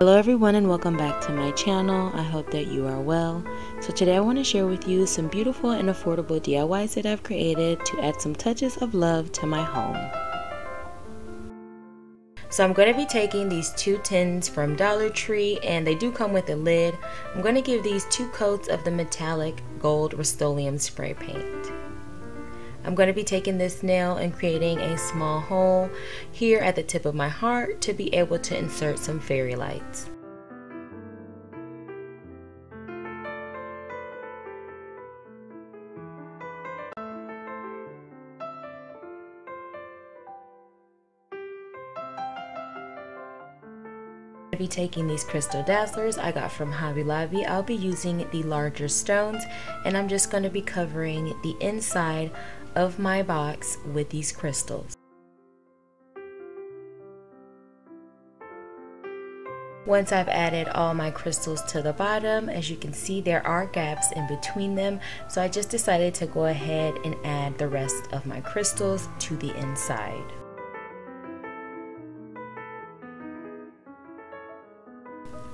Hello everyone and welcome back to my channel. I hope that you are well. So today I want to share with you some beautiful and affordable DIYs that I've created to add some touches of love to my home. So I'm going to be taking these two tins from Dollar Tree, and they do come with a lid. I'm going to give these 2 coats of the metallic gold Rust-Oleum spray paint. I'm going to be taking this nail and creating a small hole here at the tip of my heart to be able to insert some fairy lights. I'll be taking these crystal Dazzlers I got from Hobby Lobby. I'll be using the larger stones, and I'm just going to be covering the inside of my box with these crystals. Once I've added all my crystals to the bottom, as you can see there are gaps in between them, so I just decided to go ahead and add the rest of my crystals to the inside.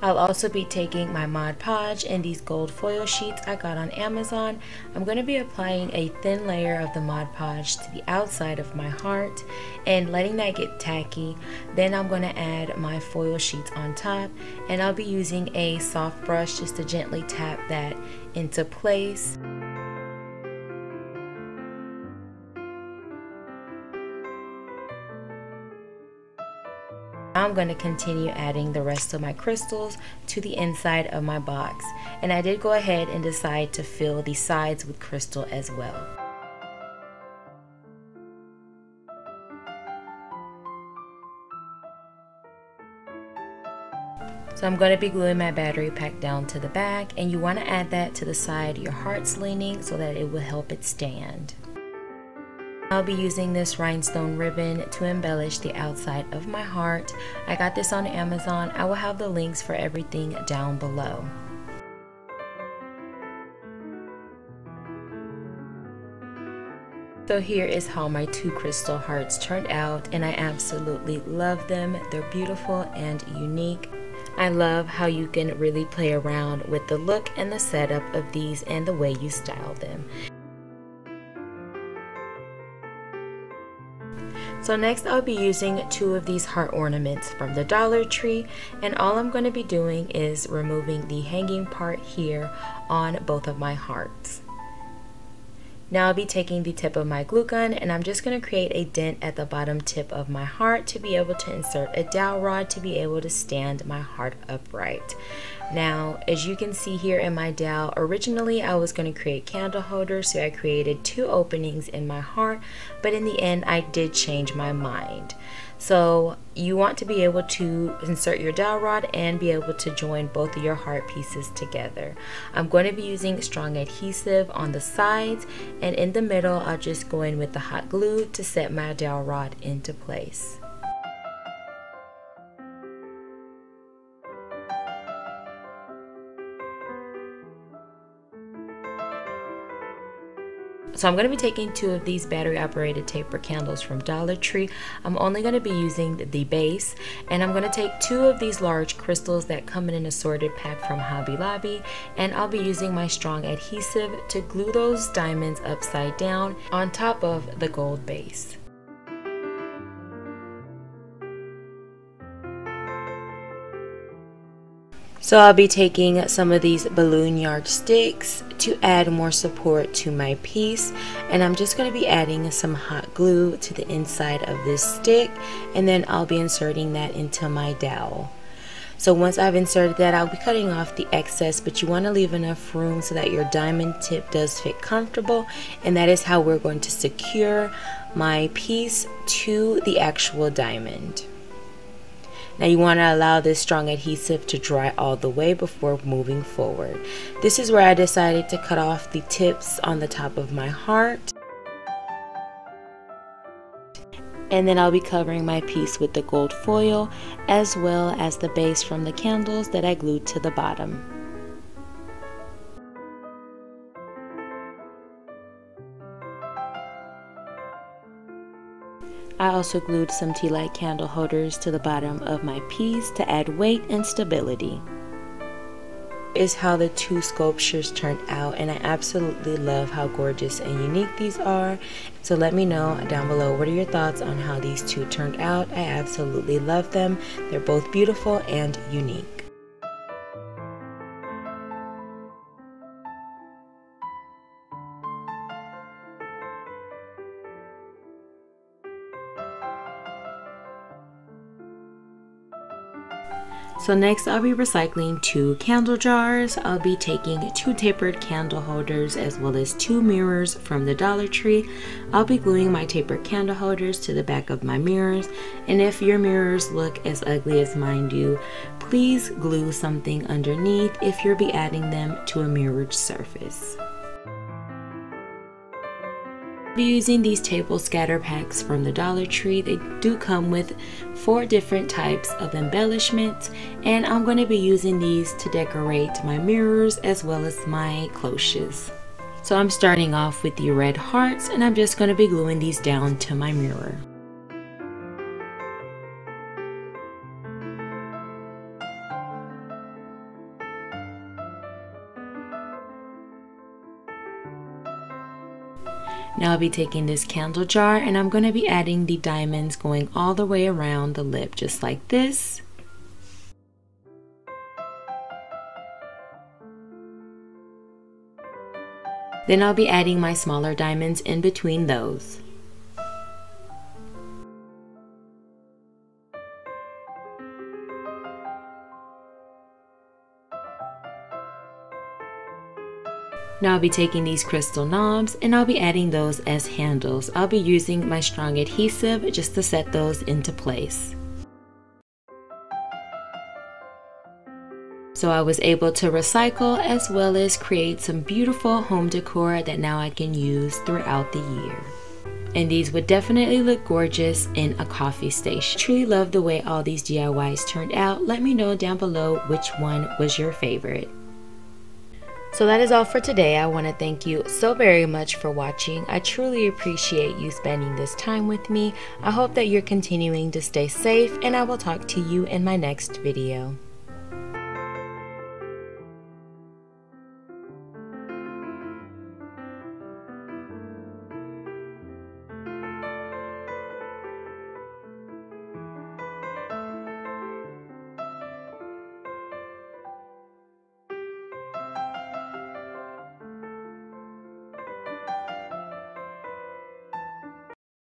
I'll also be taking my Mod Podge and these gold foil sheets I got on Amazon. I'm going to be applying a thin layer of the Mod Podge to the outside of my heart and letting that get tacky. Then I'm going to add my foil sheets on top, and I'll be using a soft brush just to gently tap that into place. I'm going to continue adding the rest of my crystals to the inside of my box, and I did go ahead and decide to fill the sides with crystal as well. So I'm going to be gluing my battery pack down to the back, and you want to add that to the side your heart's leaning so that it will help it stand. I'll be using this rhinestone ribbon to embellish the outside of my heart. I got this on Amazon. I will have the links for everything down below. So here is how my 2 crystal hearts turned out, and I absolutely love them. They're beautiful and unique. I love how you can really play around with the look and the setup of these and the way you style them. So next I'll be using 2 of these heart ornaments from the Dollar Tree, and all I'm going to be doing is removing the hanging part here on both of my hearts. Now I'll be taking the tip of my glue gun, and I'm just going to create a dent at the bottom tip of my heart to be able to insert a dowel rod to be able to stand my heart upright. Now, as you can see here in my dowel, originally I was going to create candle holders, so I created 2 openings in my heart, but in the end I did change my mind. So you want to be able to insert your dowel rod and be able to join both of your heart pieces together. I'm going to be using strong adhesive on the sides, and in the middle I'll just go in with the hot glue to set my dowel rod into place. So I'm going to be taking 2 of these battery operated taper candles from Dollar Tree. I'm only going to be using the base, and I'm going to take 2 of these large crystals that come in an assorted pack from Hobby Lobby, and I'll be using my strong adhesive to glue those diamonds upside down on top of the gold base. So I'll be taking some of these balloon yardsticks to add more support to my piece, and I'm just going to be adding some hot glue to the inside of this stick, and then I'll be inserting that into my dowel. So once I've inserted that, I'll be cutting off the excess, but you want to leave enough room so that your diamond tip does fit comfortable, and that is how we're going to secure my piece to the actual diamond. Now you want to allow this strong adhesive to dry all the way before moving forward. This is where I decided to cut off the tips on the top of my heart. And then I'll be covering my piece with the gold foil as well as the base from the candles that I glued to the bottom. I also glued some Tealight candle holders to the bottom of my piece to add weight and stability. Is how the two sculptures turned out, and I absolutely love how gorgeous and unique these are. So let me know down below, what are your thoughts on how these two turned out? I absolutely love them. They're both beautiful and unique. So next I'll be recycling 2 candle jars. I'll be taking 2 tapered candle holders as well as 2 mirrors from the Dollar Tree. I'll be gluing my tapered candle holders to the back of my mirrors, and if your mirrors look as ugly as mine do, please glue something underneath if you'll be adding them to a mirrored surface. I'll be using these table scatter packs from the Dollar Tree. They do come with 4 different types of embellishments, and I'm going to be using these to decorate my mirrors as well as my cloches. So I'm starting off with the red hearts, and I'm just going to be gluing these down to my mirror. Now I'll be taking this candle jar, and I'm going to be adding the diamonds going all the way around the lip, just like this. Then I'll be adding my smaller diamonds in between those. Now I'll be taking these crystal knobs, and I'll be adding those as handles. I'll be using my strong adhesive just to set those into place. So I was able to recycle as well as create some beautiful home decor that now I can use throughout the year. And these would definitely look gorgeous in a coffee station. I truly love the way all these DIYs turned out. Let me know down below which one was your favorite. So that is all for today. I want to thank you so very much for watching. I truly appreciate you spending this time with me. I hope that you're continuing to stay safe, and I will talk to you in my next video.